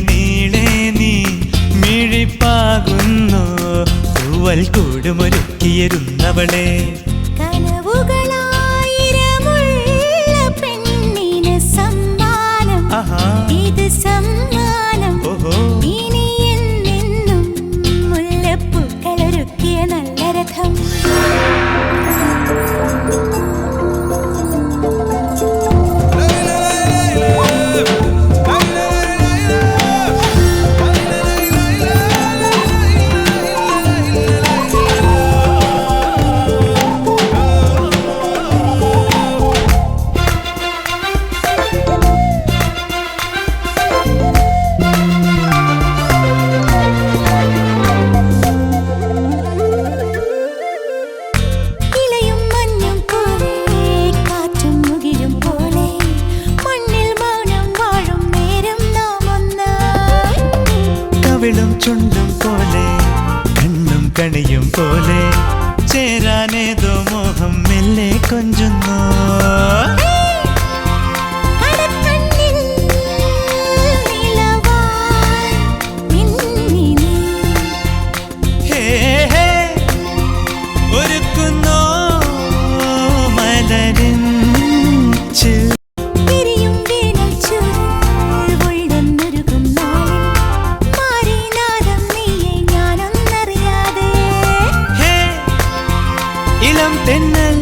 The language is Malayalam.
നീളെ നീ മിഴിപ്പാകുന്നു തൂവൽ കൂടുമൊരുക്കിയിരുന്നവളെ കനവുകളായിരമുള്ള പെണ്ണിന് സമ്മാനം ഇത് സമ്മാനം ഇനി എന്നെന്നും മുല്ലപ്പൂക്കളൊരുക്കിയ നല്ല രഥം ചുണ്ടും പോലെ കണ്ണും കണിയും പോലെ ചേരാനേതോ മോഹം മെല്ലെ കൊഞ്ചുന്നു ഒരുക്കുന്നോ മലരിൻ ഇളം തെന്നൽ